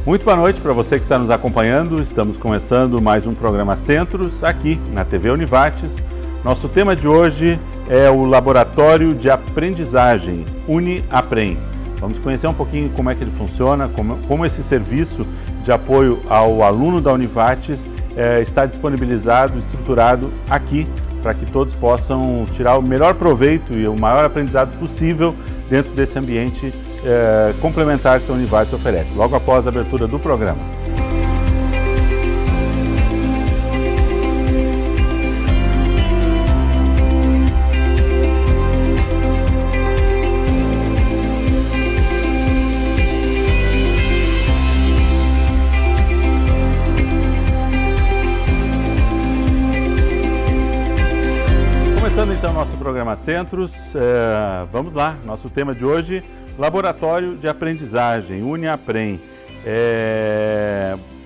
Muito boa noite para você que está nos acompanhando. Estamos começando mais um programa Centros aqui na TV Univates. Nosso tema de hoje é o Laboratório de Aprendizagem UniAprem. Vamos conhecer um pouquinho como é que ele funciona, como esse serviço de apoio ao aluno da Univates está disponibilizado, estruturado aqui, para que todos possam tirar o melhor proveito e o maior aprendizado possível dentro desse ambiente complementar que a Univates oferece, logo após a abertura do programa. Começando então nosso programa Centros, vamos lá, nosso tema de hoje, Laboratório de Aprendizagem, UniAprem.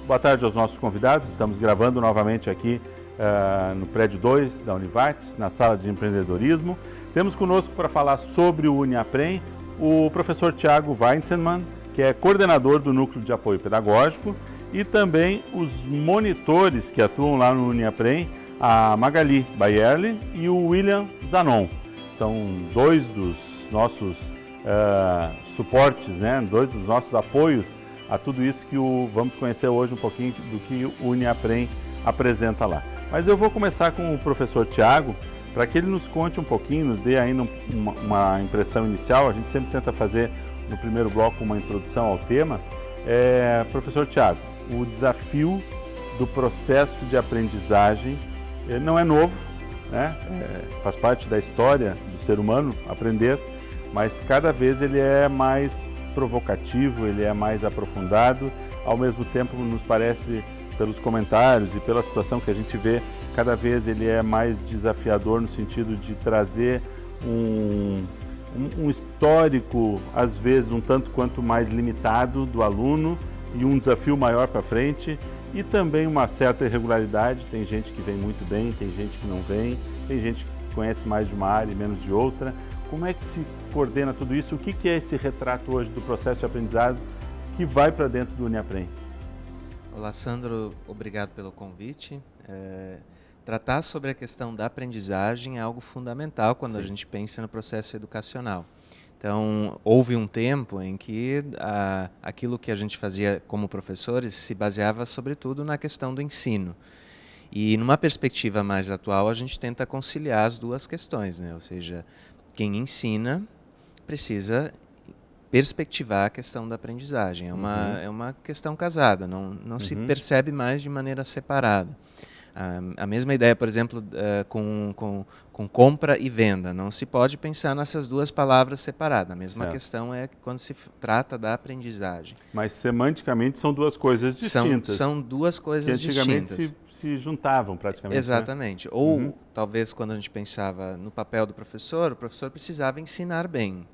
Boa tarde aos nossos convidados, estamos gravando novamente aqui no prédio 2 da Univates, na sala de empreendedorismo. Temos conosco para falar sobre o UniAprem o professor Thiago Weizenmann, que é coordenador do Núcleo de Apoio Pedagógico, e também os monitores que atuam lá no UniAprem, a Magali Bayerli e o William Zanon. São dois dos nossos suportes, né? Dois dos nossos apoios a tudo isso que vamos conhecer hoje um pouquinho do que o UniAprem apresenta lá. Mas eu vou começar com o professor Thiago, para que ele nos conte um pouquinho, nos dê ainda uma impressão inicial. A gente sempre tenta fazer no primeiro bloco uma introdução ao tema. Professor Thiago, o desafio do processo de aprendizagem não é novo, né? Faz parte da história do ser humano aprender, mas cada vez ele é mais provocativo, ele é mais aprofundado, ao mesmo tempo nos parece, pelos comentários e pela situação que a gente vê, cada vez ele é mais desafiador no sentido de trazer um histórico, às vezes um tanto quanto mais limitado do aluno e um desafio maior para frente, e também uma certa irregularidade. Tem gente que vem muito bem, tem gente que não vem, tem gente que conhece mais de uma área e menos de outra. Como é que se coordena tudo isso? O que é esse retrato hoje do processo de aprendizado que vai para dentro do UniAprem? Olá, Sandro, obrigado pelo convite. Tratar sobre a questão da aprendizagem é algo fundamental quando a gente pensa no processo educacional. Então, houve um tempo em que aquilo que a gente fazia como professores se baseava sobretudo na questão do ensino. E numa perspectiva mais atual, a gente tenta conciliar as duas questões, né? Ou seja, quem ensina precisa perspectivar a questão da aprendizagem. É uma questão casada, não se percebe mais de maneira separada. A mesma ideia, por exemplo, com compra e venda. Não se pode pensar nessas duas palavras separadas. A mesma questão é quando se trata da aprendizagem. Mas semanticamente são duas coisas distintas. São duas coisas distintas. Antigamente se juntavam praticamente. Exatamente. Né? Ou talvez quando a gente pensava no papel do professor, o professor precisava ensinar bem.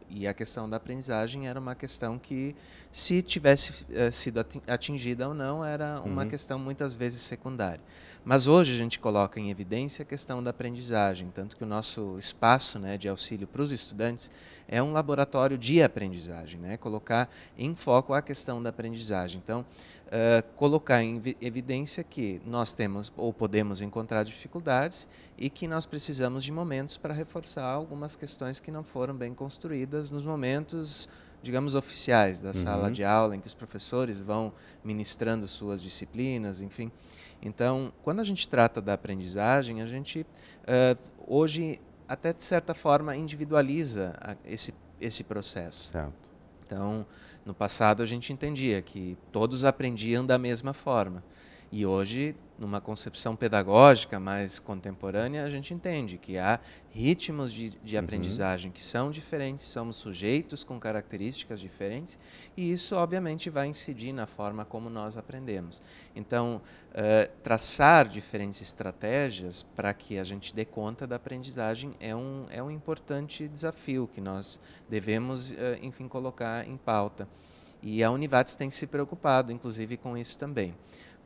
E a questão da aprendizagem era uma questão que, se tivesse sido atingida ou não, era uma questão muitas vezes secundária. Mas hoje a gente coloca em evidência a questão da aprendizagem, tanto que o nosso espaço, né, de auxílio para os estudantes é um laboratório de aprendizagem, né, colocar em foco a questão da aprendizagem. Então, colocar em evidência que nós temos ou podemos encontrar dificuldades e que nós precisamos de momentos para reforçar algumas questões que não foram bem construídas nos momentos, digamos, oficiais da sala de aula, em que os professores vão ministrando suas disciplinas, enfim. Então, quando a gente trata da aprendizagem, a gente hoje até de certa forma individualiza esse processo. Certo. Então, no passado a gente entendia que todos aprendiam da mesma forma. E hoje, numa concepção pedagógica mais contemporânea, a gente entende que há ritmos de aprendizagem que são diferentes, somos sujeitos com características diferentes, e isso, obviamente, vai incidir na forma como nós aprendemos. Então, traçar diferentes estratégias para que a gente dê conta da aprendizagem é um importante desafio que nós devemos, enfim, colocar em pauta. E a Univates tem se preocupado, inclusive, com isso também,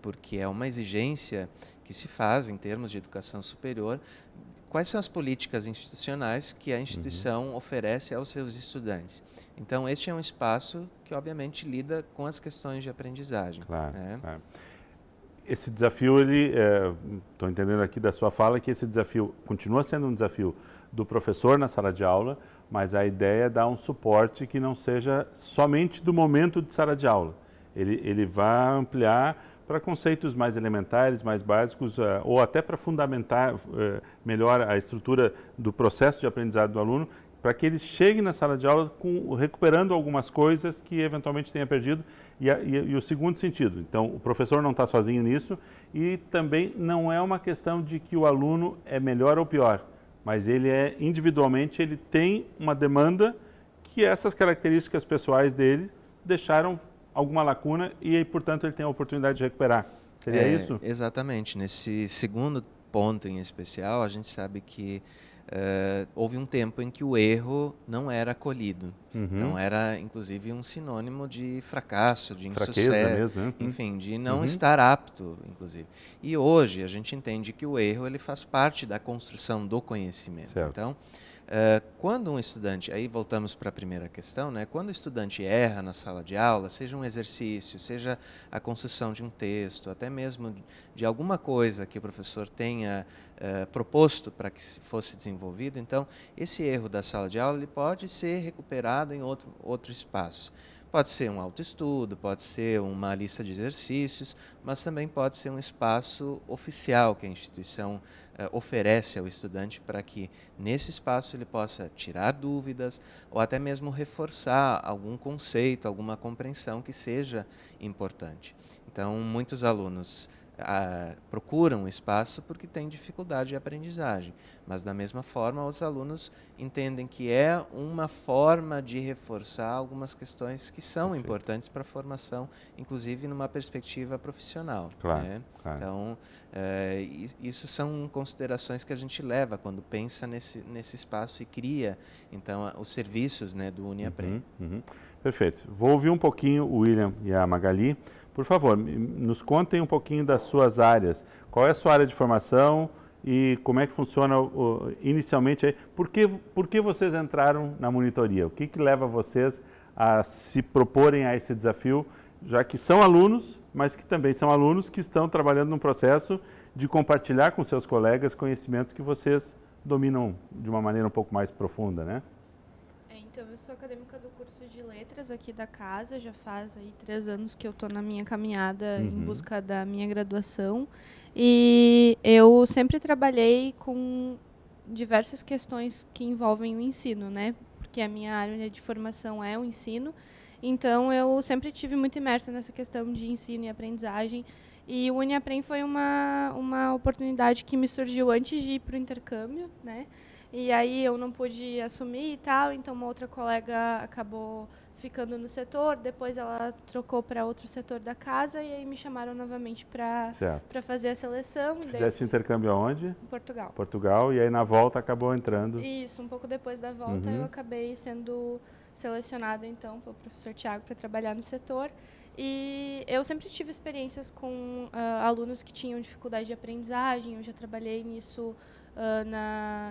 porque é uma exigência que se faz em termos de educação superior quais são as políticas institucionais que a instituição oferece aos seus estudantes. Então, este é um espaço que, obviamente, lida com as questões de aprendizagem. Claro, né? claro. Esse desafio, estou entendendo aqui da sua fala que esse desafio continua sendo um desafio do professor na sala de aula, mas a ideia é dar um suporte que não seja somente do momento de sala de aula. Ele vai ampliar para conceitos mais elementares, mais básicos, ou até para fundamentar melhor a estrutura do processo de aprendizado do aluno, para que ele chegue na sala de aula recuperando algumas coisas que eventualmente tenha perdido. E o segundo sentido, então o professor não está sozinho nisso e também não é uma questão de que o aluno é melhor ou pior, mas ele individualmente ele tem uma demanda que essas características pessoais dele deixaram alguma lacuna e, portanto, ele tem a oportunidade de recuperar. Seria isso? Exatamente. Nesse segundo ponto em especial, a gente sabe que houve um tempo em que o erro não era acolhido. Então, era, inclusive, um sinônimo de fracasso, de insucesso, mesmo, enfim, de não estar apto, inclusive. E hoje, a gente entende que o erro ele faz parte da construção do conhecimento. Certo. Então, quando um estudante, aí voltamos para a primeira questão, né? Quando o estudante erra na sala de aula, seja um exercício, seja a construção de um texto, até mesmo de alguma coisa que o professor tenha proposto para que fosse desenvolvido, então esse erro da sala de aula ele pode ser recuperado em outro espaço. Pode ser um autoestudo, pode ser uma lista de exercícios, mas também pode ser um espaço oficial que a instituição oferece ao estudante para que, nesse espaço, ele possa tirar dúvidas ou até mesmo reforçar algum conceito, alguma compreensão que seja importante. Então, muitos alunos procuram o espaço porque têm dificuldade de aprendizagem, mas da mesma forma os alunos entendem que é uma forma de reforçar algumas questões que são importantes para a formação, inclusive numa perspectiva profissional. Claro, né? claro. Então, isso são considerações que a gente leva quando pensa nesse espaço e cria então os serviços, né, do UniAprem. Perfeito. Vou ouvir um pouquinho o William e a Magali. Por favor, nos contem um pouquinho das suas áreas. Qual é a sua área de formação e como é que funciona inicialmente aí? Por que vocês entraram na monitoria? O que leva vocês a se proporem a esse desafio, já que são alunos, mas que também são alunos que estão trabalhando num processo de compartilhar com seus colegas conhecimento que vocês dominam de uma maneira um pouco mais profunda, né? Então, eu sou acadêmica do curso de letras aqui da casa, já faz aí 3 anos que eu estou na minha caminhada em busca da minha graduação. E eu sempre trabalhei com diversas questões que envolvem o ensino, né? Porque a minha área de formação é o ensino. Então, eu sempre tive muito imersa nessa questão de ensino e aprendizagem. E o UniAprem foi uma oportunidade que me surgiu antes de ir para o intercâmbio, né? E aí eu não pude assumir e tal, então uma outra colega acabou ficando no setor, depois ela trocou para outro setor da casa e aí me chamaram novamente para fazer a seleção. Fizesse intercâmbio aonde? Em Portugal. Portugal, e aí na volta acabou entrando. Isso, um pouco depois da volta eu acabei sendo selecionada então pelo professor Tiago para trabalhar no setor. E eu sempre tive experiências com alunos que tinham dificuldade de aprendizagem, eu já trabalhei nisso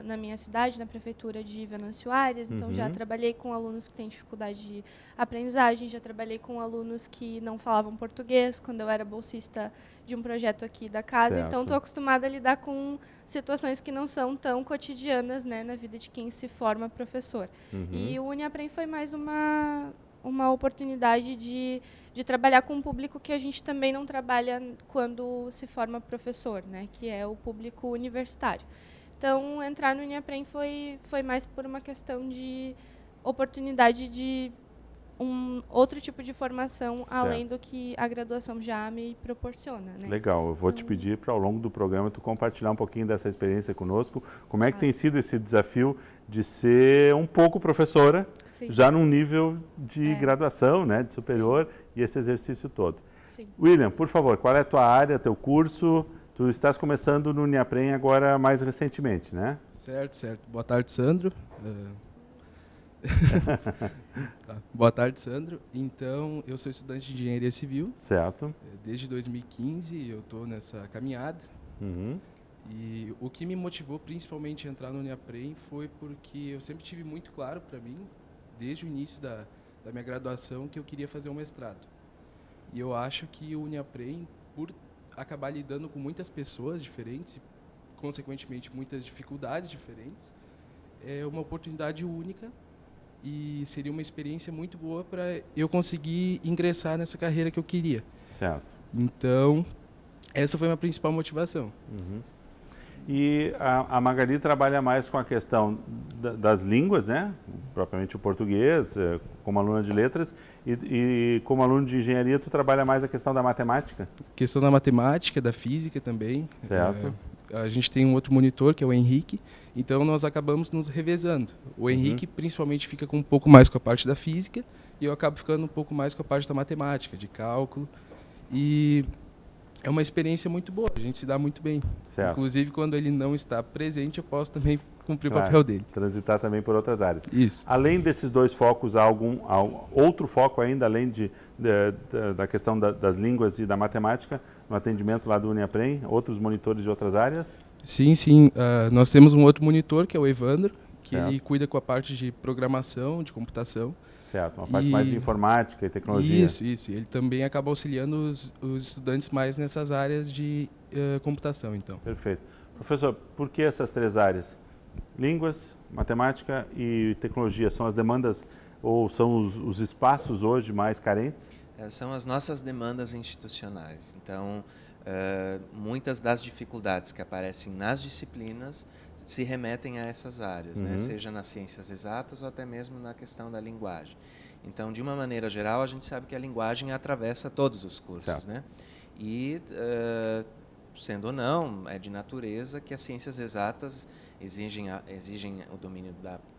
na minha cidade, na prefeitura de Venâncio Aires, então já trabalhei com alunos que têm dificuldade de aprendizagem, já trabalhei com alunos que não falavam português, quando eu era bolsista de um projeto aqui da casa, então estou acostumada a lidar com situações que não são tão cotidianas, né, na vida de quem se forma professor. E o UniAprem foi mais uma oportunidade de trabalhar com um público que a gente também não trabalha quando se forma professor, né, que é o público universitário. Então, entrar no UniAprem foi mais por uma questão de oportunidade de outro tipo de formação, além do que a graduação já me proporciona. Né? Legal, eu vou te pedir para, ao longo do programa, tu compartilhar um pouquinho dessa experiência conosco. Como é que tem sido esse desafio de ser um pouco professora, já num nível de graduação, né, de superior, e esse exercício todo. William, por favor, qual é a tua área, teu curso? Tu estás começando no UniAprem agora mais recentemente, né? Certo. Boa tarde, Sandro. Boa tarde, Sandro. Então, eu sou estudante de Engenharia Civil. Certo. Desde 2015 eu estou nessa caminhada. E o que me motivou principalmente a entrar no Uniaprem foi porque eu sempre tive muito claro para mim, desde o início da minha graduação, que eu queria fazer um mestrado. E eu acho que o Uniaprem, por acabar lidando com muitas pessoas diferentes e, consequentemente, muitas dificuldades diferentes, é uma oportunidade única e seria uma experiência muito boa para eu conseguir ingressar nessa carreira que eu queria. Certo. Então, essa foi a minha principal motivação. Uhum. E a Magali trabalha mais com a questão das línguas, né? Propriamente o português, como aluna de letras, e como aluno de engenharia, tu trabalha mais a questão da matemática? Questão da matemática, da física também. Certo. A gente tem um outro monitor, que é o Henrique, então nós acabamos nos revezando. O Henrique principalmente fica com um pouco mais com a parte da física, e eu acabo ficando um pouco mais com a parte da matemática, de cálculo. E é uma experiência muito boa, a gente se dá muito bem. Certo. Inclusive, quando ele não está presente, eu posso também cumprir Claro, o papel dele. transitar também por outras áreas. Isso. Além desses dois focos, há outro foco ainda, além da questão das línguas e da matemática, no atendimento lá do Uniaprem? Outros monitores de outras áreas? Sim, sim. Nós temos um outro monitor, que é o Evandro, que Certo. ele cuida com a parte de programação, de computação. Certo, uma parte mais de informática e tecnologia. Isso. Ele também acaba auxiliando os estudantes mais nessas áreas de computação, então. Perfeito. Professor, por que essas três áreas? Línguas, matemática e tecnologia são as demandas ou são os espaços hoje mais carentes? São as nossas demandas institucionais. Então, muitas das dificuldades que aparecem nas disciplinas se remetem a essas áreas, né? Seja nas ciências exatas ou até mesmo na questão da linguagem. Então, de uma maneira geral, a gente sabe que a linguagem atravessa todos os cursos, né? E, sendo ou não, é de natureza que as ciências exatas exigem o domínio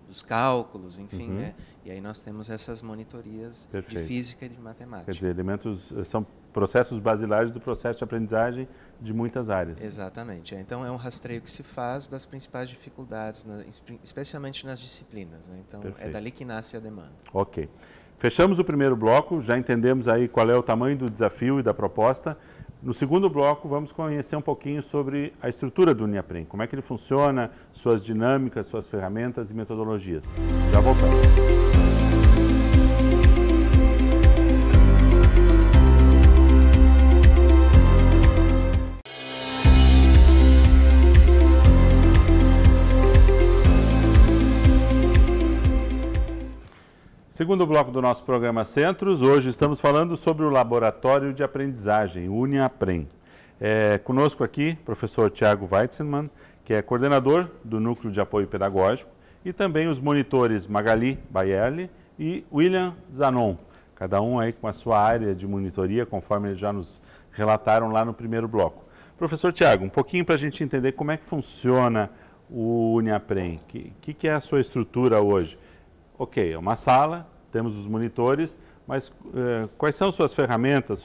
dos cálculos, enfim, né? E aí nós temos essas monitorias de física e de matemática. Quer dizer, são processos basilares do processo de aprendizagem de muitas áreas. Exatamente. Então, é um rastreio que se faz das principais dificuldades, especialmente nas disciplinas, né? Então, é dali que nasce a demanda. Ok. Fechamos o primeiro bloco, já entendemos aí qual é o tamanho do desafio e da proposta. No segundo bloco, vamos conhecer um pouquinho sobre a estrutura do Uniaprem, como é que ele funciona, suas dinâmicas, suas ferramentas e metodologias. Já voltamos. Segundo bloco do nosso programa Centros, hoje estamos falando sobre o Laboratório de Aprendizagem, Uniaprem. Conosco aqui, professor Tiago Weizenmann, que é coordenador do Núcleo de Apoio Pedagógico, e também os monitores Magali Baierle e William Zanon, cada um aí com a sua área de monitoria, conforme eles já nos relataram lá no primeiro bloco. Professor Tiago, um pouquinho para a gente entender como é que funciona o Uniaprem, que é a sua estrutura hoje? Ok, é uma sala, temos os monitores, mas quais são suas ferramentas,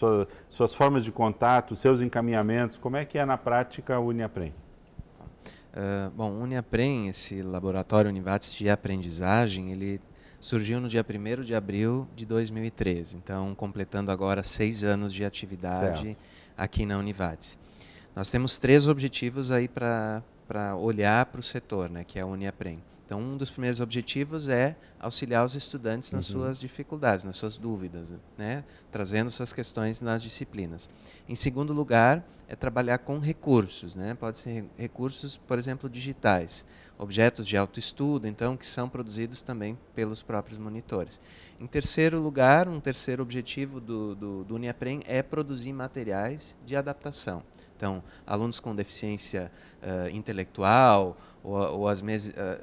suas formas de contato, seus encaminhamentos? Como é que é na prática o Uniaprem? Bom, o Uniaprem, esse laboratório Univates de aprendizagem, ele surgiu no dia 1º de abril de 2013, então completando agora 6 anos de atividade aqui na Univates. Nós temos 3 objetivos aí para olhar para o setor, né, que é o Uniaprem. Então, um dos primeiros objetivos é auxiliar os estudantes nas suas dificuldades, nas suas dúvidas, né? Trazendo suas questões nas disciplinas. Em segundo lugar, é trabalhar com recursos, né? Pode ser recursos, por exemplo, digitais, objetos de autoestudo, então, que são produzidos também pelos próprios monitores. Em terceiro lugar, um terceiro objetivo do Uniaprem é produzir materiais de adaptação. Então, alunos com deficiência intelectual ou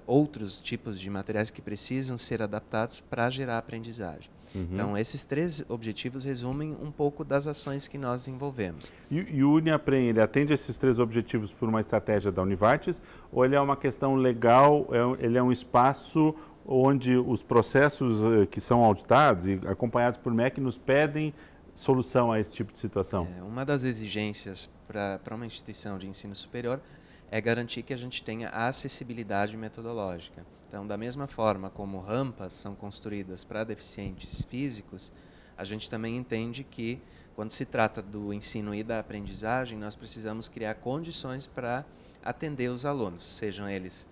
outros tipos de materiais que precisam ser adaptados para gerar aprendizagem. Então, esses 3 objetivos resumem um pouco das ações que nós desenvolvemos. E o Uniaprem, ele atende esses 3 objetivos por uma estratégia da Univates ou ele é uma questão legal, ele é um espaço onde os processos que são auditados e acompanhados por MEC nos pedem solução a esse tipo de situação? Uma das exigências para uma instituição de ensino superior é garantir que a gente tenha a acessibilidade metodológica. Então, da mesma forma como rampas são construídas para deficientes físicos, a gente também entende que, quando se trata do ensino e da aprendizagem, nós precisamos criar condições para atender os alunos, sejam eles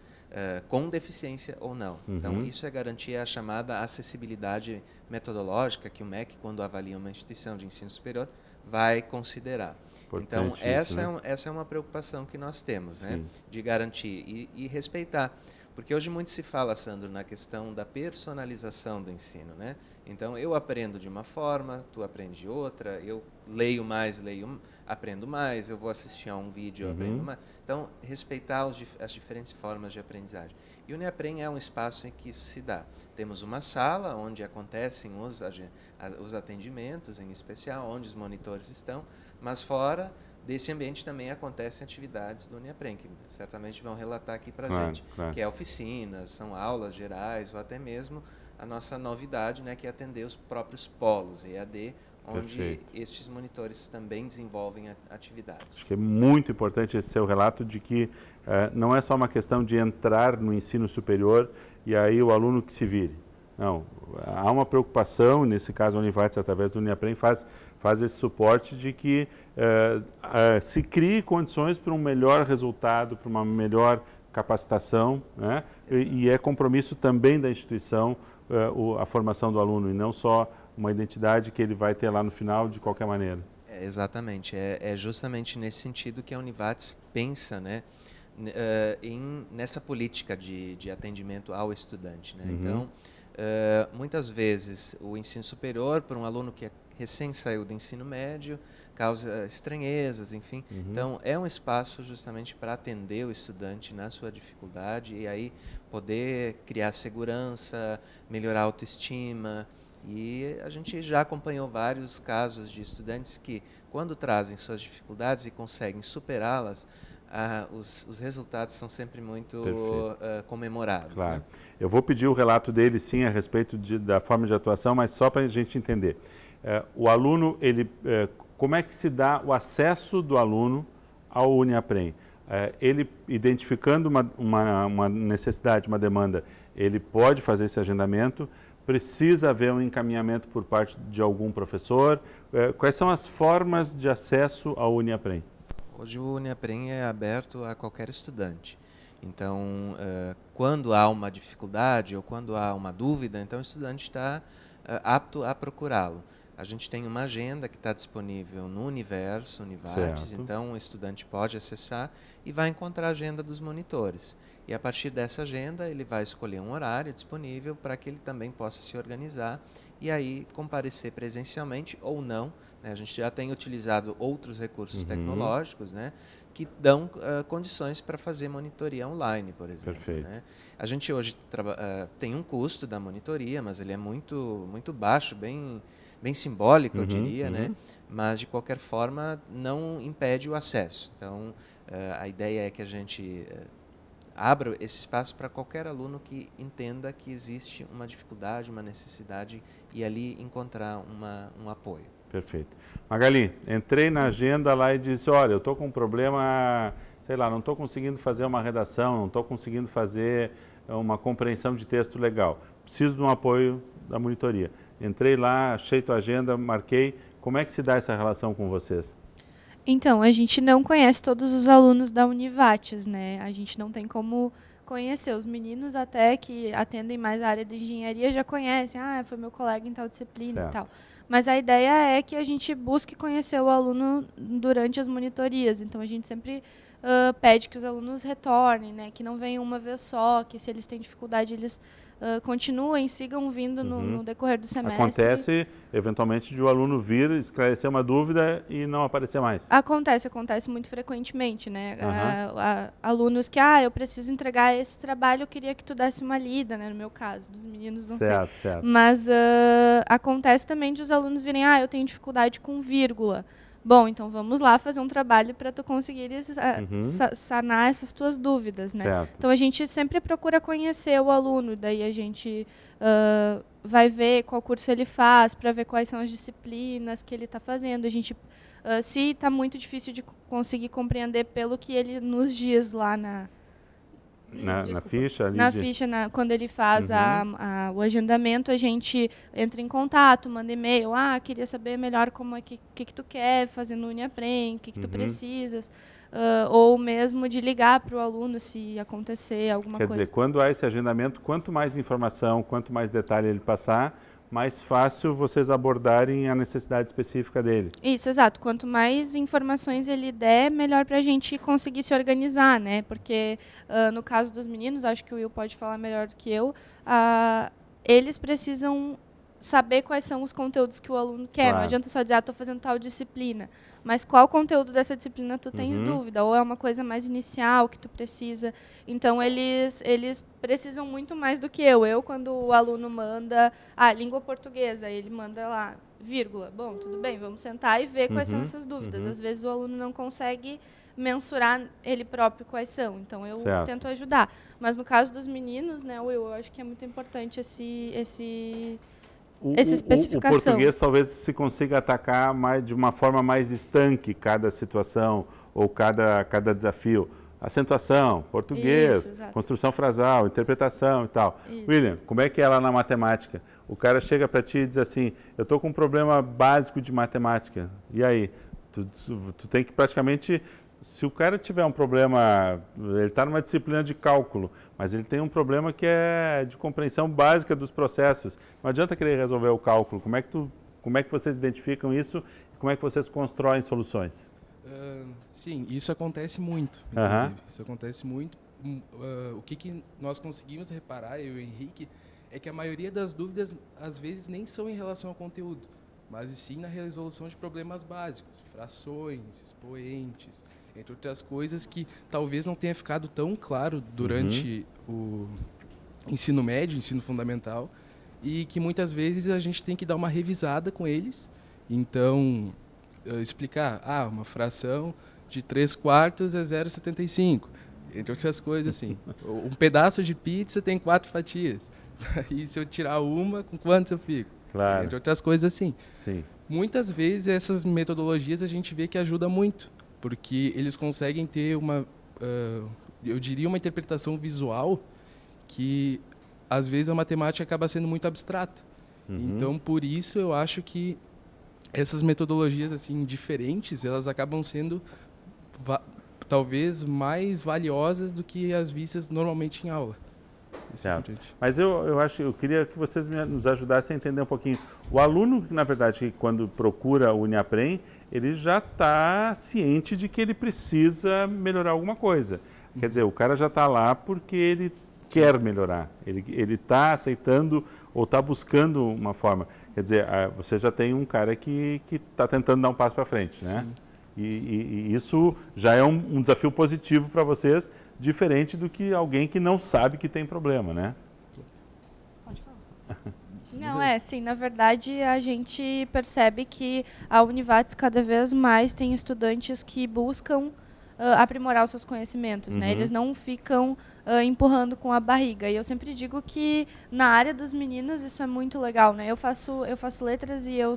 com deficiência ou não. Então, isso é garantir a chamada acessibilidade metodológica que o MEC, quando avalia uma instituição de ensino superior, vai considerar. Então, essa é uma preocupação que nós temos, né? De garantir e respeitar. Porque hoje muito se fala, Sandro, na questão da personalização do ensino, né? Então, eu aprendo de uma forma, tu aprende de outra, eu leio mais, aprendo mais, eu vou assistir a um vídeo, eu aprendo mais. Então, respeitar as diferentes formas de aprendizagem. E o UniAprem é um espaço em que isso se dá. Temos uma sala onde acontecem os atendimentos, em especial, onde os monitores estão, mas fora desse ambiente também acontecem atividades do UniAprem, que certamente vão relatar aqui para a gente, que é oficinas, são aulas gerais, ou até mesmo a nossa novidade, né, que é atender os próprios polos EAD, onde estes monitores também desenvolvem atividades. Acho que é muito importante esse seu relato de que não é só uma questão de entrar no ensino superior e aí o aluno que se vire. Não, há uma preocupação, nesse caso a Univates, através do UniAprem, faz esse suporte de que se crie condições para um melhor resultado, para uma melhor capacitação, né? E é compromisso também da instituição a formação do aluno, e não só uma identidade que ele vai ter lá no final de qualquer maneira. Exatamente, é justamente nesse sentido que a Univates pensa, né, nessa política de atendimento ao estudante, né? Então, muitas vezes o ensino superior, para um aluno que recém saiu do ensino médio, causa estranhezas, enfim. Então, é um espaço justamente para atender o estudante na sua dificuldade e aí poder criar segurança, melhorar a autoestima. E a gente já acompanhou vários casos de estudantes que, quando trazem suas dificuldades e conseguem superá-las, os resultados são sempre muito comemorados. Claro. Né? Eu vou pedir o relato dele, sim, a respeito da forma de atuação, mas só para a gente entender. O aluno, como é que se dá o acesso do aluno ao UniAprem? Ele, identificando uma necessidade, uma demanda, ele pode fazer esse agendamento? Precisa haver um encaminhamento por parte de algum professor? Quais são as formas de acesso ao UniAprem? Hoje o UniAprem é aberto a qualquer estudante. Então, quando há uma dificuldade ou quando há uma dúvida, então o estudante está apto a procurá-lo. A gente tem uma agenda que está disponível no Universo, Univates, então o estudante pode acessar e vai encontrar a agenda dos monitores. E a partir dessa agenda ele vai escolher um horário disponível para que ele também possa se organizar e aí comparecer presencialmente ou não. Né? A gente já tem utilizado outros recursos tecnológicos, né, que dão condições para fazer monitoria online, por exemplo. Perfeito. Né? A gente hoje tem um custo da monitoria, mas ele é muito, muito baixo, bem simbólico, eu diria, né? Mas, de qualquer forma, não impede o acesso. Então, a ideia é que a gente abra esse espaço para qualquer aluno que entenda que existe uma dificuldade, uma necessidade e ali encontrar um apoio. Perfeito. Magali, entrei na agenda lá e disse, olha, eu estou com um problema, sei lá, não estou conseguindo fazer uma redação, não estou conseguindo fazer uma compreensão de texto legal. Preciso de um apoio da monitoria. Entrei lá, achei tua agenda, marquei. Como é que se dá essa relação com vocês? Então, a gente não conhece todos os alunos da Univates, né? A gente não tem como conhecer. Os meninos até que atendem mais a área de engenharia já conhecem. Foi meu colega em tal disciplina e tal. Mas a ideia é que a gente busque conhecer o aluno durante as monitorias. Então, a gente sempre pede que os alunos retornem, né? Que não venham uma vez só, que se eles têm dificuldade, eles continuem, sigam vindo no decorrer do semestre. Acontece, eventualmente, de o aluno vir, esclarecer uma dúvida e não aparecer mais? Acontece muito frequentemente, né? Alunos que, eu preciso entregar esse trabalho, eu queria que tu desse uma lida, né? No meu caso, dos meninos não sei. Certo. Mas acontece também de os alunos virem, eu tenho dificuldade com vírgula. Bom, então vamos lá fazer um trabalho para tu conseguires sanar essas tuas dúvidas, né? Certo. Então a gente sempre procura conhecer o aluno, daí a gente vai ver qual curso ele faz, para ver quais são as disciplinas que ele está fazendo. A gente, se está muito difícil de conseguir compreender pelo que ele nos diz lá Na ficha? Ali na ficha, quando ele faz o agendamento, a gente entra em contato, manda e-mail. Queria saber melhor como é que tu quer fazer no Uniaprem, o que tu precisas. Ou mesmo de ligar para o aluno se acontecer alguma coisa. Quer dizer, quando há esse agendamento, quanto mais informação, quanto mais detalhe ele passar, mais fácil vocês abordarem a necessidade específica dele. Isso, exato. Quanto mais informações ele der, melhor para a gente conseguir se organizar, né? Porque no caso dos meninos, acho que o Will pode falar melhor do que eu, eles precisam saber quais são os conteúdos que o aluno quer. Claro. Não adianta só dizer, estou fazendo tal disciplina. Mas qual conteúdo dessa disciplina tu tens dúvida? Ou é uma coisa mais inicial que tu precisa? Então, eles precisam muito mais do que eu. Quando o aluno manda língua portuguesa, ele manda lá, vírgula. Bom, tudo bem, vamos sentar e ver quais são essas dúvidas. Às vezes, o aluno não consegue mensurar ele próprio quais são. Então, eu tento ajudar. Mas, no caso dos meninos, né, eu acho que é muito importante essa especificação. O português talvez se consiga atacar de uma forma mais estanque cada situação ou cada desafio. Acentuação, português, construção frasal, interpretação e tal. Isso. William, como é que é lá na matemática? O cara chega para ti e diz assim, eu estou com um problema básico de matemática. E aí? Tu tem que praticamente... Se o cara tiver um problema, ele está numa disciplina de cálculo, mas ele tem um problema que é de compreensão básica dos processos. Não adianta querer resolver o cálculo. Como é que vocês identificam isso e como é que vocês constroem soluções? Sim, isso acontece muito, inclusive. Isso acontece muito. O que nós conseguimos reparar, eu e o Henrique, é que a maioria das dúvidas, às vezes, nem são em relação ao conteúdo, mas sim na resolução de problemas básicos, frações, expoentes, entre outras coisas que talvez não tenha ficado tão claro durante o ensino médio, ensino fundamental, e que muitas vezes a gente tem que dar uma revisada com eles. Então, explicar, uma fração de 3/4 é 0,75, entre outras coisas assim. Um pedaço de pizza tem 4 fatias, e se eu tirar uma, com quantos eu fico? Claro. Entre outras coisas assim. Sim. Muitas vezes essas metodologias a gente vê que ajuda muito, porque eles conseguem ter eu diria, uma interpretação visual que, às vezes, a matemática acaba sendo muito abstrata. Então, por isso, eu acho que essas metodologias assim diferentes, elas acabam sendo, talvez, mais valiosas do que as vistas normalmente em aula. Certo. Mas eu queria que vocês nos ajudassem a entender um pouquinho. O aluno, na verdade, quando procura o Uniaprem, ele já está ciente de que ele precisa melhorar alguma coisa. Quer dizer, o cara já está lá porque ele quer melhorar. Ele está aceitando ou está buscando uma forma. Quer dizer, você já tem um cara que está tentando dar um passo para frente, né? Sim. E isso já é um desafio positivo para vocês, diferente do que alguém que não sabe que tem problema, né? Pode falar. Não, sim, na verdade a gente percebe que a Univates cada vez mais tem estudantes que buscam aprimorar os seus conhecimentos, né? Eles não ficam empurrando com a barriga. E eu sempre digo que na área dos meninos isso é muito legal, né? Eu faço letras e eu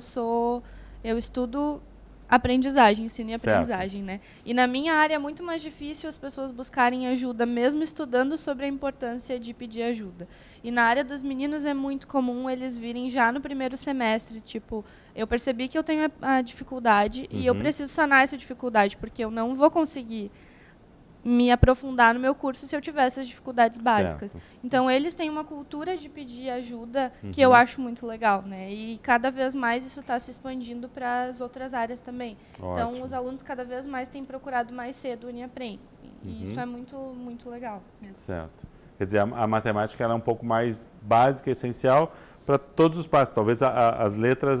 estudo aprendizagem, ensino e aprendizagem, né? E na minha área é muito mais difícil as pessoas buscarem ajuda, mesmo estudando sobre a importância de pedir ajuda. E na área dos meninos é muito comum eles virem já no primeiro semestre, tipo, eu percebi que eu tenho a dificuldade e eu preciso sanar essa dificuldade, porque eu não vou conseguir me aprofundar no meu curso se eu tiver essas dificuldades básicas. Certo. Então, eles têm uma cultura de pedir ajuda que eu acho muito legal, né? E cada vez mais isso está se expandindo para as outras áreas também. Ótimo. Então, os alunos cada vez mais têm procurado mais cedo o Uniaprem. E isso é muito, muito legal mesmo. Certo. Quer dizer, a matemática ela é um pouco mais básica, essencial para todos os passos. Talvez as letras,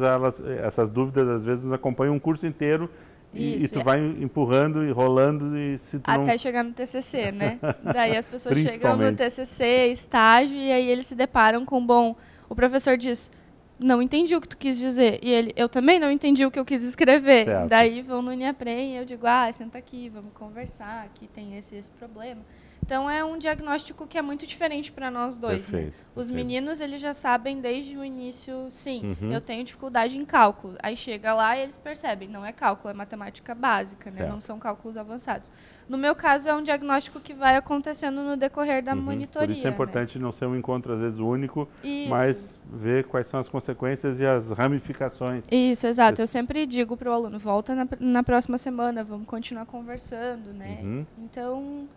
essas dúvidas, às vezes, nos acompanham um curso inteiro. E tu vai empurrando e rolando e se tu até não... chegar no TCC, né? Daí as pessoas chegam no TCC, estágio, e aí eles se deparam com, o professor diz, não entendi o que tu quis dizer. E eu também não entendi o que eu quis escrever. Certo. Daí vão no Uniaprem e eu digo, senta aqui, vamos conversar, aqui tem esse problema. Então é um diagnóstico que é muito diferente para nós dois. Perfeito, né? Os meninos, eles já sabem desde o início, sim, eu tenho dificuldade em cálculo. Aí chega lá e eles percebem, não é cálculo, é matemática básica, né? Não são cálculos avançados. No meu caso, é um diagnóstico que vai acontecendo no decorrer da monitoria. Por isso é importante, né? Não ser um encontro, às vezes, único, isso. Mas ver quais são as consequências e as ramificações. Isso, exato. Eu sempre digo para o aluno, volta na próxima semana, vamos continuar conversando, né? Então,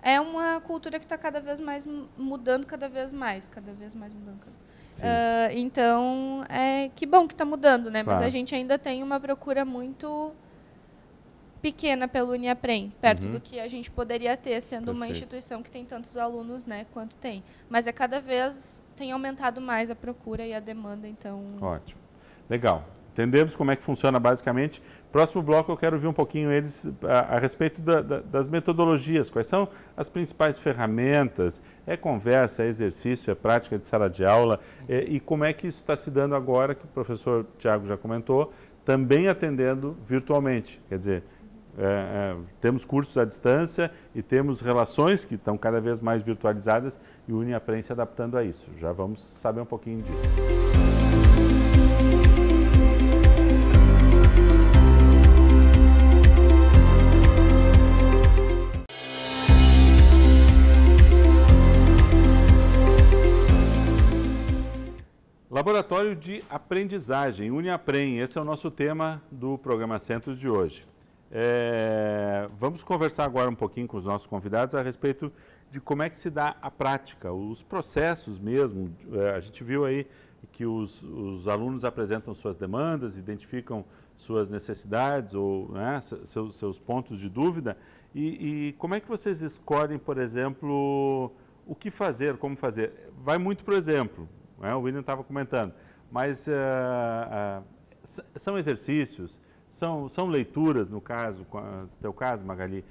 é uma cultura que está cada vez mais mudando, cada vez mais mudando. Então, que bom que está mudando, né? Claro. Mas a gente ainda tem uma procura muito pequena pelo Uniaprem, perto do que a gente poderia ter, sendo uma instituição que tem tantos alunos, né, quanto tem. Mas cada vez tem aumentado mais a procura e a demanda, então... Ótimo. Legal. Entendemos como é que funciona basicamente. Próximo bloco eu quero ouvir um pouquinho eles a respeito das metodologias. Quais são as principais ferramentas? É conversa, é exercício, é prática de sala de aula? E como é que isso está se dando agora, que o professor Tiago já comentou, também atendendo virtualmente? Quer dizer, temos cursos à distância e temos relações que estão cada vez mais virtualizadas e o Uniaprem se adaptando a isso. Já vamos saber um pouquinho disso. Laboratório de Aprendizagem, Uniaprem, esse é o nosso tema do programa Centros de hoje. Vamos conversar agora um pouquinho com os nossos convidados a respeito de como é que se dá a prática, os processos mesmo. A gente viu aí que os alunos apresentam suas demandas, identificam suas necessidades ou, né, seus pontos de dúvida. E como é que vocês escolhem, por exemplo, o que fazer, como fazer? Vai muito para o exemplo. O William estava comentando, mas são exercícios, são leituras, no caso, no teu caso, Magali.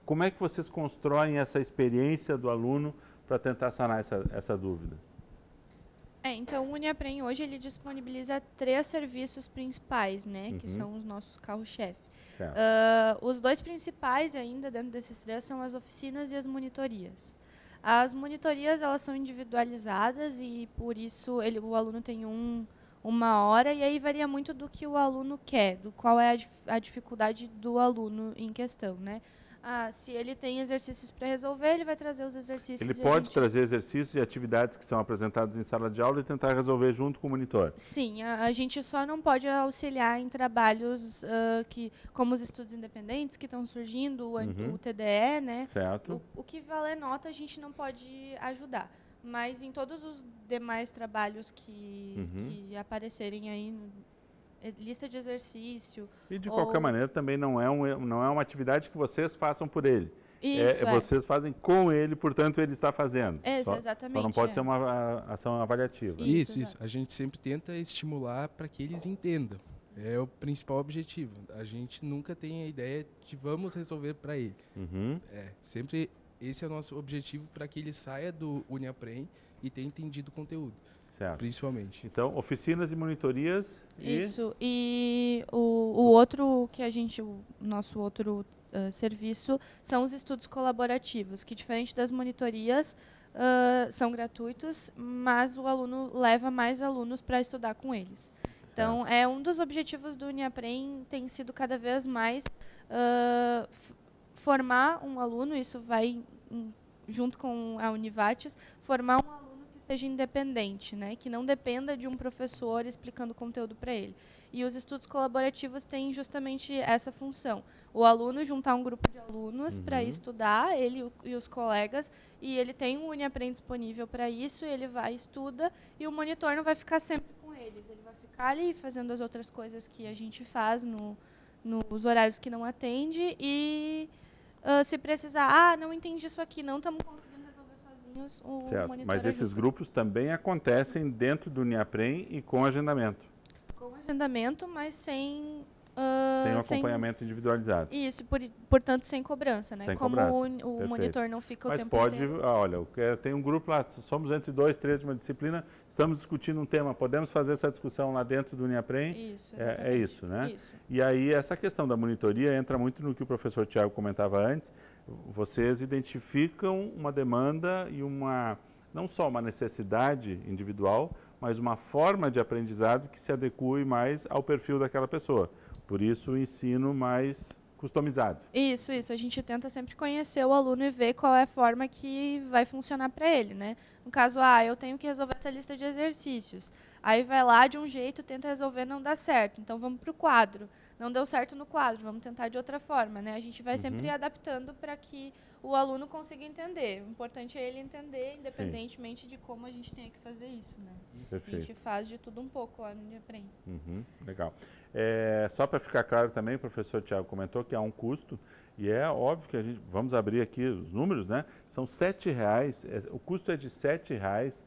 Como é que vocês constroem essa experiência do aluno para tentar sanar essa dúvida? Então o Uniaprem hoje ele disponibiliza 3 serviços principais, né, que são os nossos carro-chefe. Os 2 principais ainda dentro desses 3 são as oficinas e as monitorias. As monitorias, elas são individualizadas e, por isso, o aluno tem uma hora e aí varia muito do que o aluno quer, do qual é a dificuldade do aluno em questão, né? Se ele tem exercícios para resolver, ele vai trazer os exercícios. Ele pode trazer exercícios e atividades que são apresentados em sala de aula e tentar resolver junto com o monitor? Sim, a gente só não pode auxiliar em trabalhos como os estudos independentes que estão surgindo, o TDE, né? Certo. O que valer nota a gente não pode ajudar. Mas em todos os demais trabalhos que aparecerem aí, lista de exercício... E, de qualquer maneira, também não é uma atividade que vocês façam por ele. Isso, Vocês fazem com ele, portanto, ele está fazendo. Exatamente. Só não pode ser uma ação avaliativa. Isso. A gente sempre tenta estimular para que eles entendam. É o principal objetivo. A gente nunca tem a ideia de vamos resolver para ele. Sempre esse é o nosso objetivo para que ele saia do Uniaprem e tenha entendido o conteúdo. Certo. Principalmente. Então, oficinas e monitorias. Isso. E o outro que nosso outro serviço são os estudos colaborativos, que diferente das monitorias, são gratuitos, mas o aluno leva mais alunos para estudar com eles. Certo. Então, um dos objetivos do Uniaprem tem sido cada vez mais formar um aluno, isso vai junto com a Univates, formar um aluno seja independente, né? Que não dependa de um professor explicando o conteúdo para ele. E os estudos colaborativos têm justamente essa função. O aluno juntar um grupo de alunos para estudar, ele e os colegas, e ele tem um Uniaprem disponível para isso, ele vai, estuda, e o monitor não vai ficar sempre com eles. Ele vai ficar ali fazendo as outras coisas que a gente faz nos horários que não atende, e se precisar, não entendi isso aqui, não estamos conseguindo certo, mas esses grupos também acontecem dentro do Uniaprem e com agendamento? Com agendamento, mas sem um acompanhamento individualizado. Isso, portanto, sem cobrança, né? Sem Como cobrança. o monitor não fica o tempo inteiro. Mas pode, olha, tem um grupo lá, somos entre 2, 3 de uma disciplina, estamos discutindo um tema, podemos fazer essa discussão lá dentro do Uniaprem? Isso, exatamente. É isso, né? Isso. E aí essa questão da monitoria entra muito no que o professor Tiago comentava antes, vocês identificam uma demanda e não só uma necessidade individual, mas uma forma de aprendizado que se adeque mais ao perfil daquela pessoa. Por isso, o ensino mais customizado. Isso. A gente tenta sempre conhecer o aluno e ver qual é a forma que vai funcionar para ele, né? No caso, eu tenho que resolver essa lista de exercícios. Aí vai lá de um jeito, tenta resolver, não dá certo. Então, vamos para o quadro. Não deu certo no quadro, vamos tentar de outra forma, né? A gente vai sempre adaptando para que o aluno consiga entender. O importante é ele entender, independentemente de como a gente tenha que fazer isso, né? Perfeito. A gente faz de tudo um pouco lá no UniaPrem. Legal. Só para ficar claro também, o professor Tiago comentou que há um custo, e é óbvio que vamos abrir aqui os números, né? São R$7, o custo é de R$7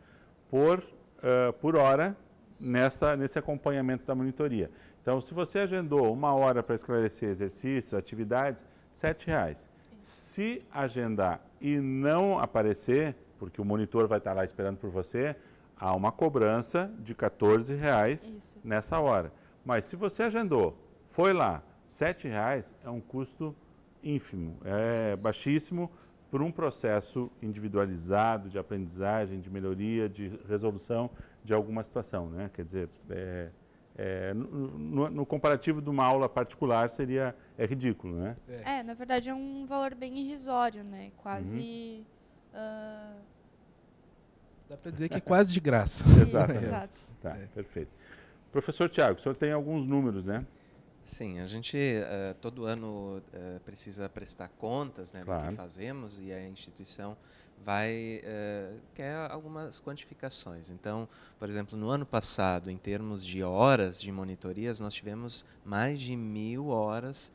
por hora nesse acompanhamento da monitoria. Então, se você agendou 1 hora para esclarecer exercícios, atividades, R$7. Se agendar e não aparecer, porque o monitor vai estar lá esperando por você, há uma cobrança de R$14 nessa hora. Mas se você agendou, foi lá, R$7 é um custo ínfimo, é baixíssimo por um processo individualizado de aprendizagem, de melhoria, de resolução de alguma situação, né? Quer dizer, no comparativo de uma aula particular é ridículo, né? Na verdade é um valor bem irrisório, né? Quase... Dá para dizer que é quase de graça. Exato. Tá, perfeito. Professor Tiago, o senhor tem alguns números, né? Sim, a gente todo ano precisa prestar contas, né, do que fazemos, e a instituição quer algumas quantificações. Então, por exemplo, no ano passado, em termos de horas de monitorias, nós tivemos mais de 1.000 horas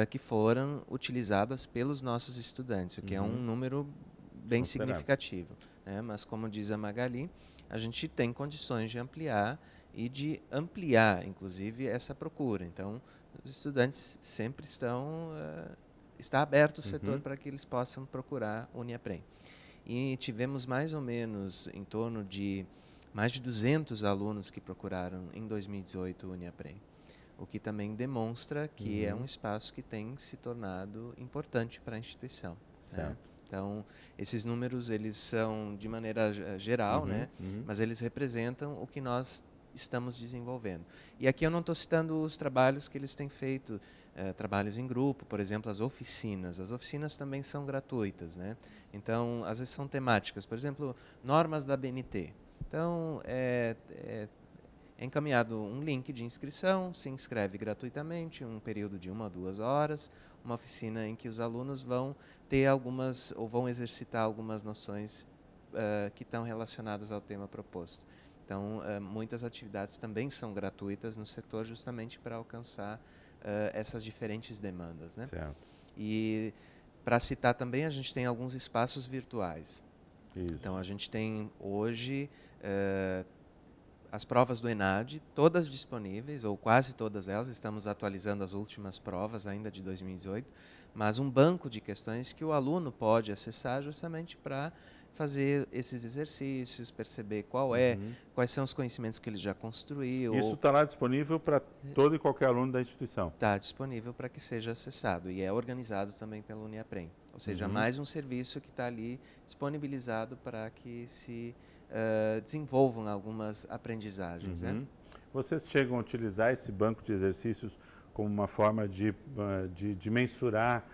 que foram utilizadas pelos nossos estudantes, o que é um número bem significativo, né? Mas, como diz a Magali, a gente tem condições de ampliar e de ampliar, inclusive, essa procura. Então, os estudantes sempre está aberto o setor para que eles possam procurar o UniaPrem. E tivemos mais ou menos em torno de mais de 200 alunos que procuraram em 2018 o UniaPrem, o que também demonstra que é um espaço que tem se tornado importante para a instituição. Né? Então, esses números eles são de maneira geral, né? Mas eles representam o que nós estamos desenvolvendo. E aqui eu não estou citando os trabalhos que eles têm feito, trabalhos em grupo, por exemplo, as oficinas. As oficinas também são gratuitas, né? Então, às vezes são temáticas, por exemplo, normas da BNT. Então, é encaminhado um link de inscrição, se inscreve gratuitamente, um período de 1 a 2 horas, uma oficina em que os alunos vão ter ou vão exercitar algumas noções que estão relacionadas ao tema proposto. Então, muitas atividades também são gratuitas no setor justamente para alcançar essas diferentes demandas, né? Certo. E, para citar também, a gente tem alguns espaços virtuais. Isso. Então, a gente tem hoje as provas do ENAD, todas disponíveis, ou quase todas elas, estamos atualizando as últimas provas ainda de 2018, mas um banco de questões que o aluno pode acessar justamente para fazer esses exercícios, perceber quais são os conhecimentos que ele já construiu. Isso está lá disponível para todo e qualquer aluno da instituição? Está disponível para que seja acessado e é organizado também pelo UniaPrem. Ou seja, mais um serviço que está ali disponibilizado para que se desenvolvam algumas aprendizagens. Né? Vocês chegam a utilizar esse banco de exercícios como uma forma de mensurar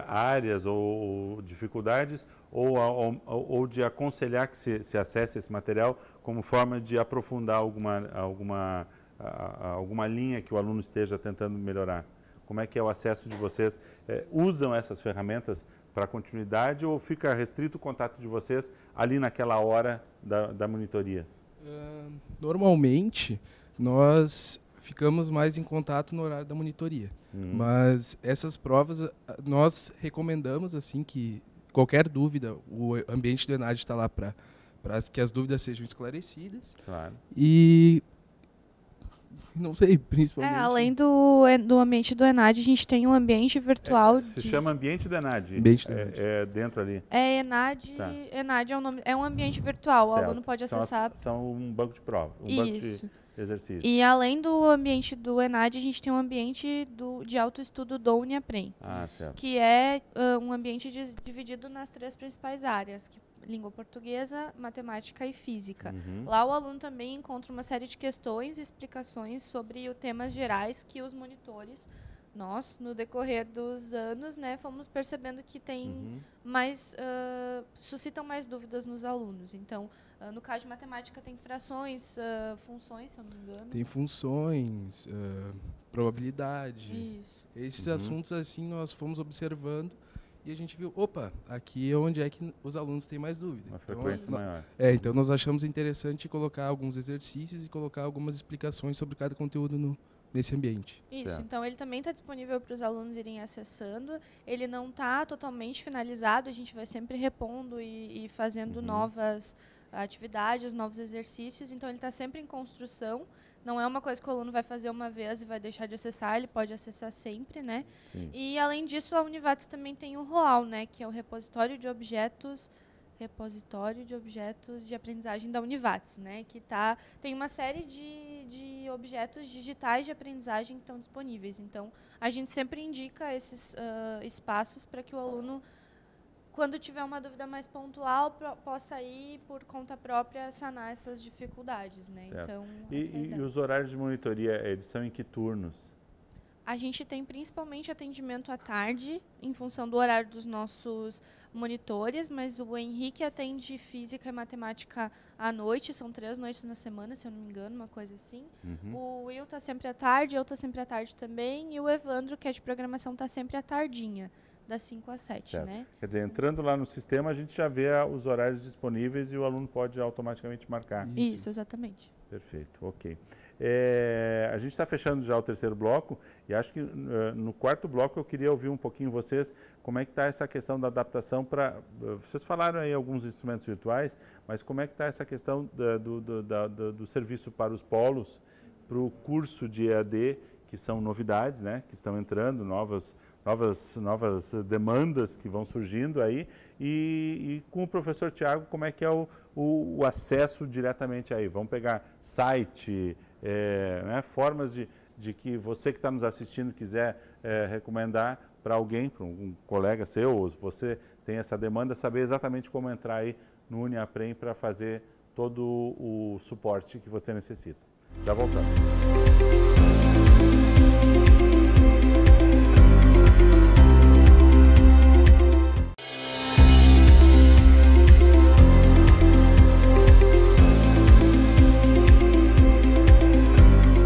áreas ou dificuldades ou de aconselhar que se acesse esse material como forma de aprofundar alguma linha que o aluno esteja tentando melhorar? Como é que é o acesso de vocês? Usam essas ferramentas para continuidade ou fica restrito o contato de vocês ali naquela hora da monitoria? Normalmente, nós ficamos mais em contato no horário da monitoria. Mas essas provas, nós recomendamos assim que qualquer dúvida, o ambiente do ENAD está lá para que as dúvidas sejam esclarecidas. Claro. E não sei, principalmente... além do ambiente do ENAD, a gente tem um ambiente virtual... Se chama ambiente do ENAD. Ambiente do ENAD. Dentro ali. ENAD, ENAD é um ambiente virtual, certo. O aluno pode acessar... São um banco de prova. Isso. exercícios. E além do ambiente do ENAD, a gente tem um ambiente de autoestudo do Uniaprem, Certo. que é um ambiente dividido nas 3 principais áreas, língua portuguesa, matemática e física. Lá o aluno também encontra uma série de questões e explicações sobre temas gerais que os monitores, nós, no decorrer dos anos, né, fomos percebendo que tem suscitam mais dúvidas nos alunos. Então, no caso de matemática, tem frações, funções, se eu não me engano. Tem funções, probabilidade. Isso. Esses assuntos, assim, nós fomos observando e a gente viu, opa, aqui é onde é que os alunos têm mais dúvida. Uma frequência maior. Então nós achamos interessante colocar alguns exercícios e colocar algumas explicações sobre cada conteúdo nesse ambiente. Isso, certo. Então ele também está disponível para os alunos irem acessando. Ele não está totalmente finalizado, a gente vai sempre repondo e fazendo novas atividades, novos exercícios. Então ele está sempre em construção. Não é uma coisa que o aluno vai fazer uma vez e vai deixar de acessar, ele pode acessar sempre, né? Sim. E além disso, a Univates também tem o ROAL, né, que é o repositório de objetos de aprendizagem da Univates, né, que tem uma série de objetos digitais de aprendizagem que estão disponíveis. Então, a gente sempre indica esses espaços para que o aluno, quando tiver uma dúvida mais pontual, possa ir por conta própria sanar essas dificuldades, né? Certo. Então, E os horários de monitoria, eles são em que turnos? A gente tem principalmente atendimento à tarde, em função do horário dos nossos monitores, mas o Henrique atende física e matemática à noite, são 3 noites na semana, se eu não me engano, uma coisa assim. O Will está sempre à tarde, eu estou sempre à tarde também, e o Evandro, que é de programação, está sempre à tardinha, das 5 às 7, certo. né? Quer dizer, entrando lá no sistema, a gente já vê os horários disponíveis e o aluno pode automaticamente marcar. Isso, exatamente. Perfeito, ok. A gente está fechando já o 3º bloco e acho que no 4º bloco eu queria ouvir um pouquinho vocês como é que está essa questão da adaptação para... Vocês falaram aí alguns instrumentos virtuais, mas como é que está essa questão do serviço para os polos, para o curso de EAD, que são novidades, né, que estão entrando, novas demandas que vão surgindo aí, e com o professor Tiago, como é que é o acesso diretamente aí? Vamos pegar site, né, formas de que você que está nos assistindo quiser recomendar para alguém, para um colega seu, ou se você tem essa demanda, saber exatamente como entrar aí no Uniaprem para fazer todo o suporte que você necessita. Já voltamos.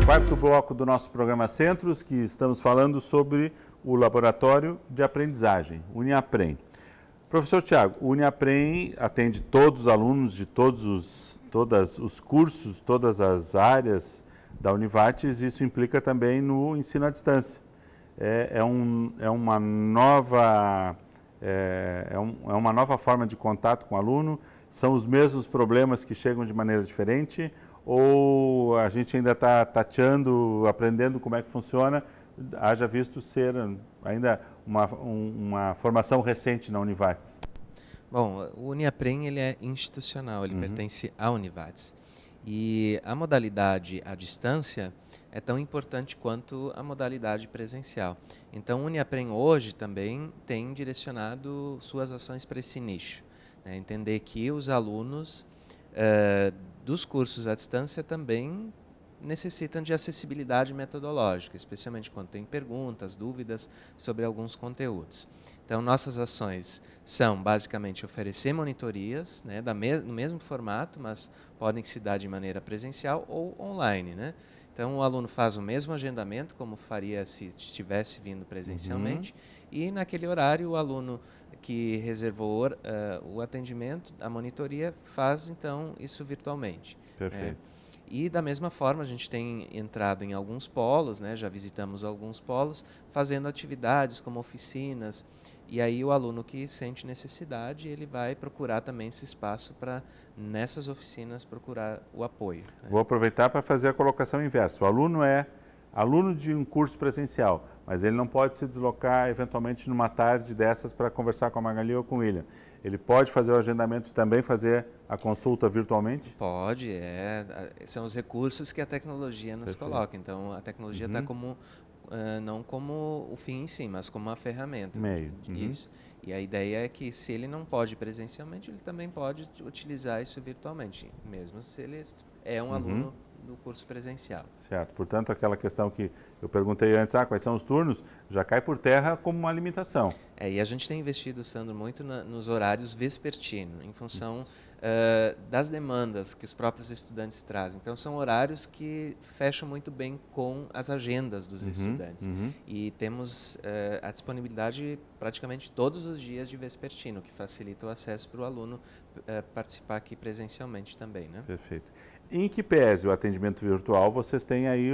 Quarto bloco do nosso programa Centros, que estamos falando sobre o Laboratório de Aprendizagem, Uniaprem. Professor Tiago, o Uniaprem atende todos os alunos de todos os cursos, todas as áreas da Univates, isso implica também no ensino à distância. É uma nova forma de contato com o aluno, são os mesmos problemas que chegam de maneira diferente, ou a gente ainda está tateando, aprendendo como é que funciona, haja visto ser ainda uma formação recente na Univates? Bom, o Uniaprem ele é institucional, ele pertence à Univates. E a modalidade à distância é tão importante quanto a modalidade presencial. Então, o Uniaprem hoje também tem direcionado suas ações para esse nicho, né? Entender que os alunos dos cursos à distância também necessitam de acessibilidade metodológica, especialmente quando tem perguntas, dúvidas sobre alguns conteúdos. Então, nossas ações são, basicamente, oferecer monitorias, né, no mesmo formato, mas podem se dar de maneira presencial ou online, né? Então, o aluno faz o mesmo agendamento, como faria se estivesse vindo presencialmente, e naquele horário o aluno que reservou o atendimento, a monitoria, faz, então, isso virtualmente. Perfeito. E, da mesma forma, a gente tem entrado em alguns polos, né, já visitamos alguns polos, fazendo atividades como oficinas, e aí o aluno que sente necessidade, ele vai procurar também esse espaço para, nessas oficinas, procurar o apoio, né? Vou aproveitar para fazer a colocação inversa. O aluno é aluno de um curso presencial, mas ele não pode se deslocar eventualmente numa tarde dessas para conversar com a Magali ou com o William. Ele pode fazer o agendamento e também fazer a consulta virtualmente? Pode, são os recursos que a tecnologia nos coloca. Então, a tecnologia está como, não como o fim em si, mas como uma ferramenta. Meio. Isso. E a ideia é que se ele não pode presencialmente, ele também pode utilizar isso virtualmente, mesmo se ele é um aluno do curso presencial. Certo. Portanto, aquela questão que eu perguntei antes, quais são os turnos, já cai por terra como uma limitação. E a gente tem investido, Sandro, muito nos horários vespertino, em função das demandas que os próprios estudantes trazem. Então, são horários que fecham muito bem com as agendas dos estudantes. E temos a disponibilidade praticamente todos os dias de vespertino, que facilita o acesso para o aluno participar aqui presencialmente também, né? Perfeito. Em que pese o atendimento virtual, vocês têm aí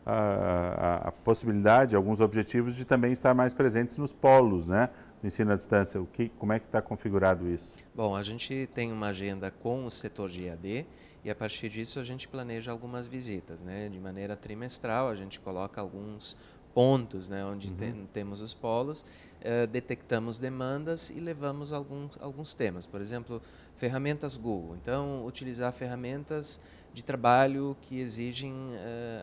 a possibilidade, alguns objetivos de também estar mais presentes nos polos, né? No ensino à distância. Como é que está configurado isso? Bom, a gente tem uma agenda com o setor de EAD e a partir disso a gente planeja algumas visitas, né? De maneira trimestral, a gente coloca alguns pontos, né, onde temos os polos, detectamos demandas e levamos alguns temas. Por exemplo, ferramentas Google. Então, utilizar ferramentas de trabalho que exigem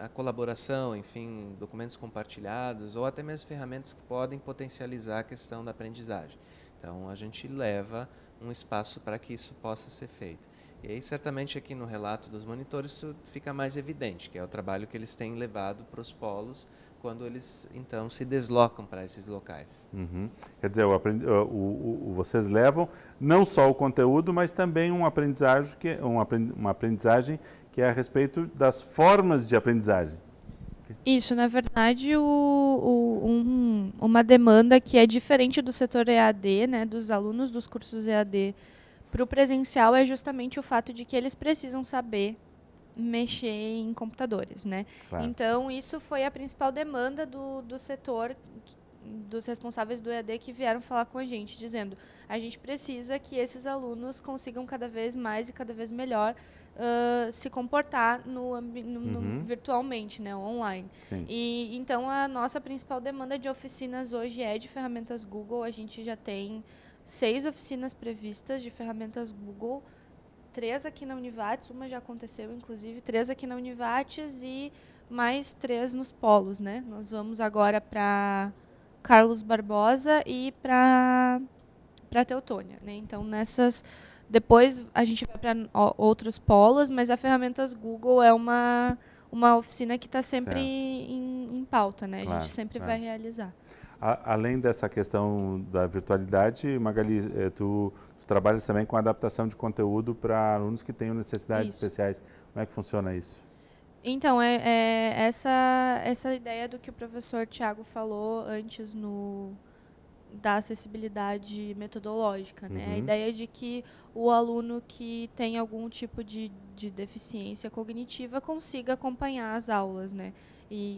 a colaboração, enfim, documentos compartilhados, ou até mesmo ferramentas que podem potencializar a questão da aprendizagem. Então, a gente leva um espaço para que isso possa ser feito. E aí, certamente, aqui no relato dos monitores, isso fica mais evidente, que é o trabalho que eles têm levado para os polos, quando eles, então, se deslocam para esses locais. Quer dizer, vocês levam não só o conteúdo, mas também uma aprendizagem que é a respeito das formas de aprendizagem. Isso, na verdade, uma demanda que é diferente do setor EAD, né, dos alunos dos cursos EAD para o presencial, é justamente o fato de que eles precisam saber mexer em computadores, né? Claro. Então, isso foi a principal demanda do setor, dos responsáveis do EAD que vieram falar com a gente, dizendo: a gente precisa que esses alunos consigam cada vez mais e cada vez melhor se comportar virtualmente, né, online. Sim. E então a nossa principal demanda de oficinas hoje é de ferramentas Google. A gente já tem 6 oficinas previstas de ferramentas Google, 3 aqui na Univates, uma já aconteceu, inclusive, 3 aqui na Univates e mais 3 nos polos, né? Nós vamos agora para Carlos Barbosa e para Teutônia, né? Então, depois a gente vai para outros polos, mas a ferramentas Google é uma oficina que está sempre em pauta, né? Claro, a gente sempre vai realizar. Além dessa questão da virtualidade, Magali, tu trabalhas também com adaptação de conteúdo para alunos que tenham necessidades especiais. Como é que funciona isso? Então, essa ideia do que o professor Tiago falou antes da acessibilidade metodológica, né? A ideia de que o aluno que tem algum tipo de deficiência cognitiva consiga acompanhar as aulas, né?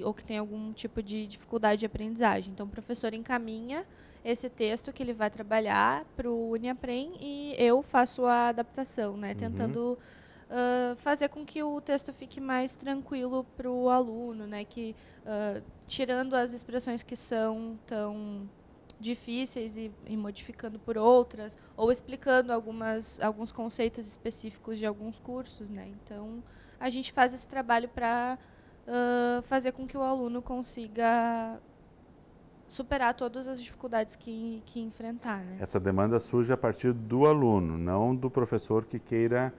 Ou que tem algum tipo de dificuldade de aprendizagem. Então, o professor encaminha esse texto que ele vai trabalhar para o Uniaprem e eu faço a adaptação, né? Tentando fazer com que o texto fique mais tranquilo para o aluno, né? Que, tirando as expressões que são tão difíceis e modificando por outras, ou explicando alguns conceitos específicos de alguns cursos, né? Então, a gente faz esse trabalho para fazer com que o aluno consiga superar todas as dificuldades que enfrentar, né? Essa demanda surge a partir do aluno, não do professor que queira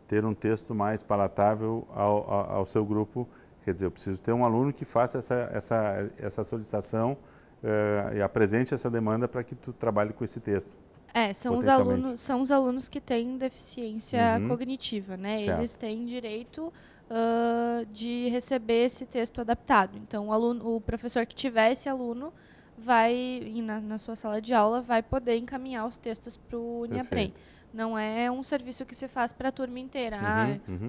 ter um texto mais palatável ao seu grupo. Quer dizer, eu preciso ter um aluno que faça essa solicitação e apresente essa demanda para que tu trabalhe com esse texto. São os alunos que têm deficiência cognitiva, né? Certo. Eles têm direito de receber esse texto adaptado. Então, o professor que tiver esse aluno vai, na sua sala de aula, vai poder encaminhar os textos para o Uniaprem. Não é um serviço que se faz para a turma inteira.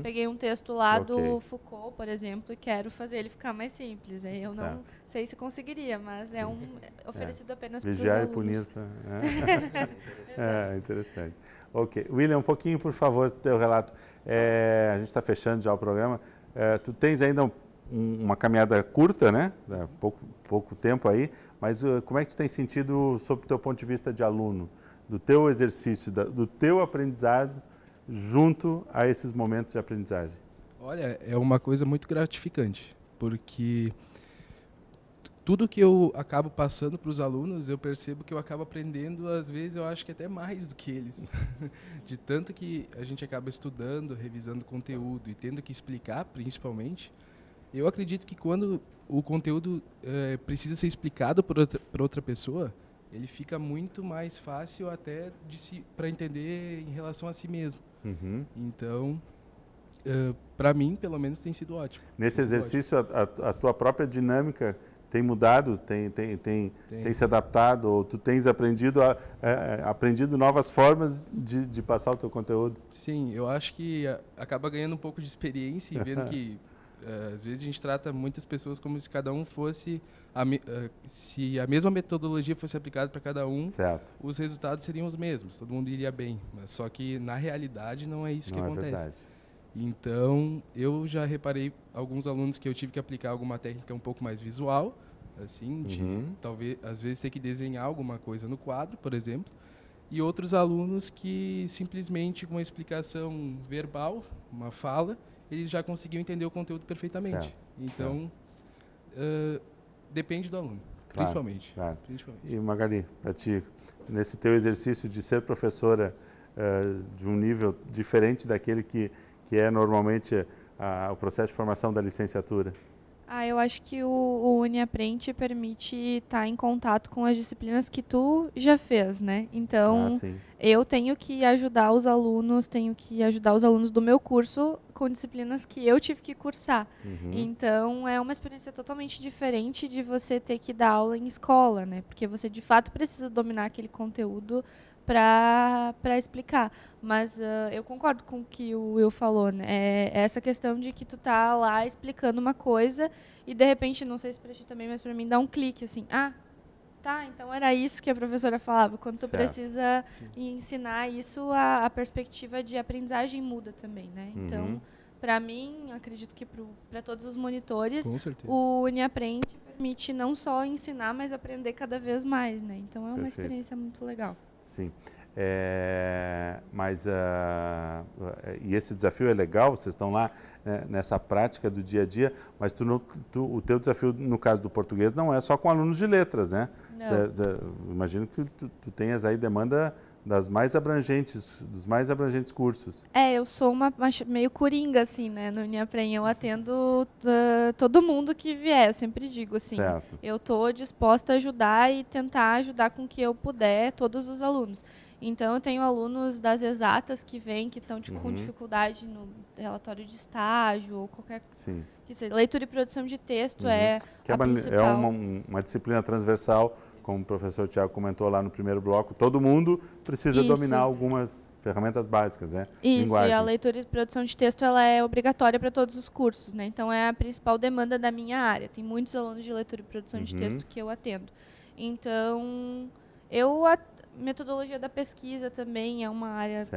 Peguei um texto lá do Foucault, por exemplo, e quero fazer ele ficar mais simples. Aí eu não sei se conseguiria, mas é oferecido apenas para os alunos. Vigiar e punir. Interessante. Ok. William, um pouquinho, por favor, do teu relato. A gente está fechando já o programa. Tu tens ainda uma caminhada curta, né? Pouco tempo aí, mas como é que tu tem sentido, sob o teu ponto de vista de aluno, do teu exercício, do teu aprendizado junto a esses momentos de aprendizagem? Olha, é uma coisa muito gratificante, porque tudo que eu acabo passando para os alunos, eu percebo que eu acabo aprendendo, às vezes eu acho que até mais do que eles. De tanto que a gente acaba estudando, revisando conteúdo e tendo que explicar, principalmente, eu acredito que quando o conteúdo precisa ser explicado por outra pessoa, ele fica muito mais fácil até para entender em relação a si mesmo. Uhum. Então, para mim, pelo menos, tem sido ótimo. Nesse exercício, a tua própria dinâmica tem mudado, tem se adaptado, ou tu tens aprendido novas formas de passar o teu conteúdo? Sim, eu acho que acaba ganhando um pouco de experiência e vendo que às vezes a gente trata muitas pessoas como se cada um fosse, se a mesma metodologia fosse aplicada para cada um, certo, os resultados seriam os mesmos, todo mundo iria bem, mas só que na realidade não é isso que acontece. Verdade. Então, eu já reparei alguns alunos que eu tive que aplicar alguma técnica um pouco mais visual, assim, de talvez às vezes ter que desenhar alguma coisa no quadro, por exemplo, e outros alunos que simplesmente com uma explicação verbal, uma fala, eles já conseguiam entender o conteúdo perfeitamente. Certo. Então, depende do aluno, principalmente. Claro. E Magali, para ti, nesse teu exercício de ser professora de um nível diferente daquele que é normalmente o processo de formação da licenciatura? Eu acho que o UniAprende te permite estar em contato com as disciplinas que tu já fez, né? Então, eu tenho que ajudar os alunos, do meu curso com disciplinas que eu tive que cursar. Então, é uma experiência totalmente diferente de você ter que dar aula em escola, né? Porque você, de fato, precisa dominar aquele conteúdo para explicar. Mas eu concordo com o que o Will falou, né? É essa questão de que tu tá lá explicando uma coisa e, de repente, não sei se para ti também, mas para mim dá um clique, assim, tá, então era isso que a professora falava. Quando tu precisa ensinar isso, a perspectiva de aprendizagem muda também, né? Então, para mim, acredito que para todos os monitores, o UniAprende permite não só ensinar, mas aprender cada vez mais, né? Então, é uma experiência muito legal. Sim. E esse desafio é legal, vocês estão lá nessa prática do dia a dia, mas o teu desafio, no caso do português, não é só com alunos de letras, né? Imagino que tu tenhas aí demanda dos mais abrangentes cursos. Eu sou uma meio coringa, assim, né, no UniAprende. Eu atendo todo mundo que vier, eu sempre digo, assim, eu estou disposta a ajudar e tentar ajudar com o que eu puder todos os alunos. Então, eu tenho alunos das exatas que vêm, que estão com dificuldade no relatório de estágio ou qualquer que seja. Leitura e produção de texto que a principal. É uma disciplina transversal, como o professor Tiago comentou lá no primeiro bloco. Todo mundo precisa dominar algumas ferramentas básicas, né? Isso, linguagens. E a leitura e produção de texto ela é obrigatória para todos os cursos, né? Então, é a principal demanda da minha área. Tem muitos alunos de leitura e produção de texto que eu atendo. Então, metodologia da pesquisa também é uma área,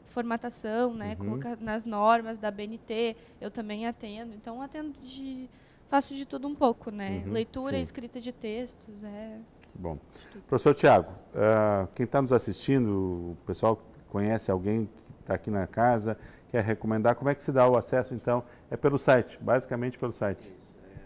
formatação, né? Colocar nas normas da BNT, eu também atendo. Então, faço de tudo um pouco, né? Leitura e escrita de textos. Bom. Professor Tiago, quem está nos assistindo, o pessoal conhece alguém que está aqui na casa, quer recomendar, como é que se dá o acesso, então? É pelo site, basicamente pelo site.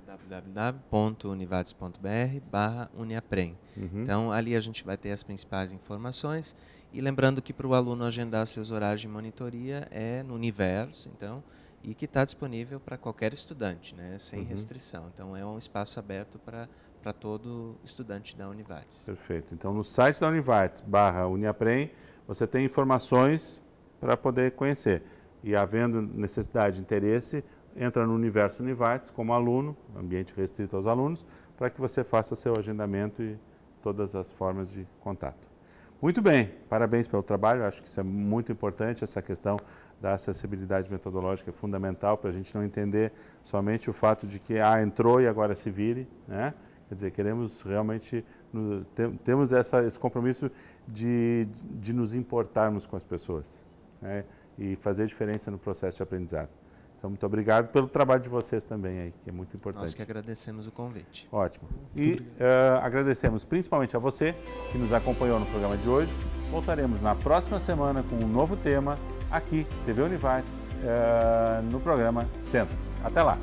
www.univates.br/uniaprem. Então, ali a gente vai ter as principais informações. E lembrando que para o aluno agendar seus horários de monitoria é no Universo, então, e que está disponível para qualquer estudante, né, sem restrição. Então, é um espaço aberto para todo estudante da Univates. Perfeito. Então, no site da Univates/Uniaprem, você tem informações para poder conhecer. E, havendo necessidade, interesse, entra no Universo Univates como aluno, ambiente restrito aos alunos, para que você faça seu agendamento e todas as formas de contato. Muito bem, parabéns pelo trabalho, acho que isso é muito importante, essa questão da acessibilidade metodológica é fundamental para a gente não entender somente o fato de que entrou e agora se vire, né? Quer dizer, queremos realmente, temos esse compromisso de nos importarmos com as pessoas, né? E fazer diferença no processo de aprendizado. Então, muito obrigado pelo trabalho de vocês também aí, que é muito importante. Nós que agradecemos o convite. Ótimo. E agradecemos principalmente a você que nos acompanhou no programa de hoje. Voltaremos na próxima semana com um novo tema aqui, TV Univates, no programa Centros. Até lá!